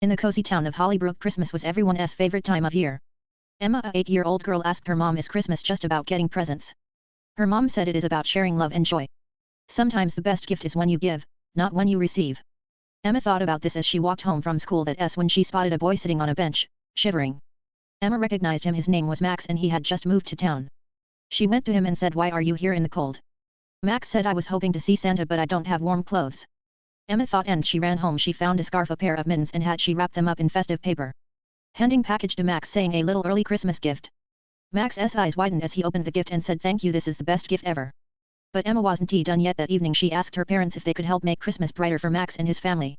In the cozy town of Hollybrook, Christmas was everyone's favorite time of year. Emma, a 8-year-old girl, asked her mom, is Christmas just about getting presents? Her mom said it is about sharing love and joy. Sometimes the best gift is when you give, not when you receive. Emma thought about this as she walked home from school when she spotted a boy sitting on a bench, shivering. Emma recognized him. His name was Max and he had just moved to town. She went to him and said, "Why are you here in the cold?" Max said, "I was hoping to see Santa but I don't have warm clothes." Emma thought and she ran home. She found a scarf, a pair of mittens and hat. She wrapped them up in festive paper. Handing package to Max saying, "A little early Christmas gift." Max's eyes widened as he opened the gift and said, "Thank you, this is the best gift ever." But Emma wasn't done yet. That evening she asked her parents if they could help make Christmas brighter for Max and his family.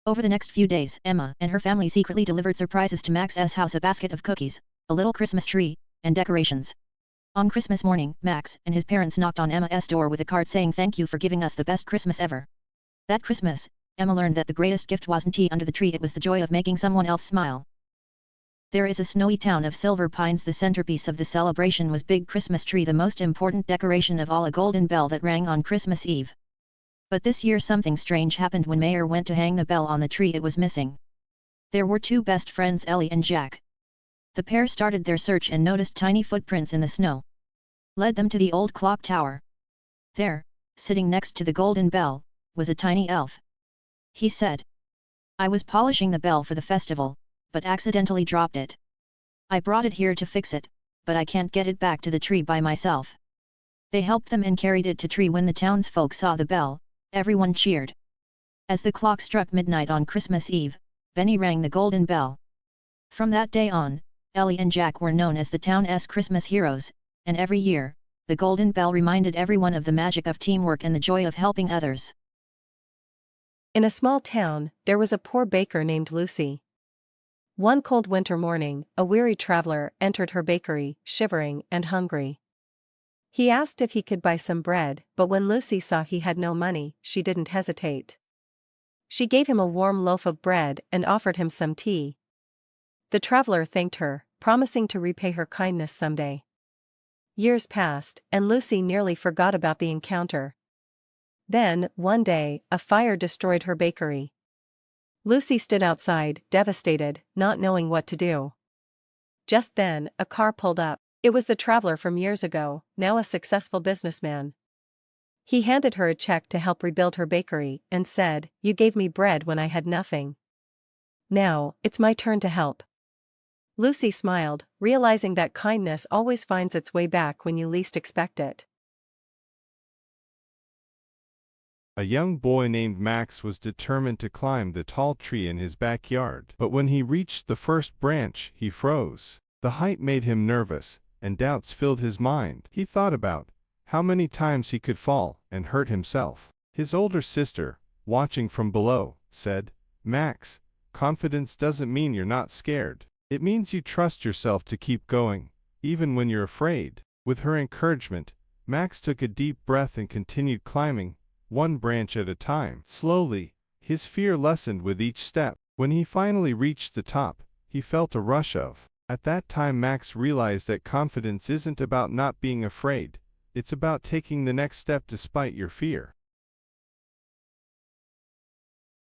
Over the next few days, Emma and her family secretly delivered surprises to Max's house: a basket of cookies, a little Christmas tree, and decorations. On Christmas morning, Max and his parents knocked on Emma's door with a card saying, "Thank you for giving us the best Christmas ever." That Christmas, Emma learned that the greatest gift wasn't under the tree, it was the joy of making someone else smile. There is a snowy town of Silver Pines. The centerpiece of the celebration was big Christmas tree, the most important decoration of all, a golden bell that rang on Christmas Eve. But this year something strange happened. When Mayor went to hang the bell on the tree, it was missing. There were two best friends, Ellie and Jack. The pair started their search and noticed tiny footprints in the snow. Led them to the old clock tower. There, sitting next to the golden bell, was a tiny elf. He said, "I was polishing the bell for the festival, but accidentally dropped it. I brought it here to fix it, but I can't get it back to the tree by myself." They helped them and carried it to tree. When the townsfolk saw the bell, everyone cheered. As the clock struck midnight on Christmas Eve, Benny rang the golden bell. From that day on, Ellie and Jack were known as the town's Christmas heroes, and every year, the golden bell reminded everyone of the magic of teamwork and the joy of helping others. In a small town, there was a poor baker named Lucy. One cold winter morning, a weary traveler entered her bakery, shivering and hungry. He asked if he could buy some bread, but when Lucy saw he had no money, she didn't hesitate. She gave him a warm loaf of bread and offered him some tea. The traveler thanked her, promising to repay her kindness someday. Years passed, and Lucy nearly forgot about the encounter. Then, one day, a fire destroyed her bakery. Lucy stood outside, devastated, not knowing what to do. Just then, a car pulled up. It was the traveler from years ago, now a successful businessman. He handed her a check to help rebuild her bakery and said, "You gave me bread when I had nothing. Now, it's my turn to help." Lucy smiled, realizing that kindness always finds its way back when you least expect it. A young boy named Max was determined to climb the tall tree in his backyard. But when he reached the first branch, he froze. The height made him nervous, and doubts filled his mind. He thought about how many times he could fall and hurt himself. His older sister, watching from below, said, "Max, confidence doesn't mean you're not scared. It means you trust yourself to keep going, even when you're afraid." With her encouragement, Max took a deep breath and continued climbing, one branch at a time. Slowly, his fear lessened with each step. When he finally reached the top, he felt a rush of. At that time Max realized that confidence isn't about not being afraid, it's about taking the next step despite your fear.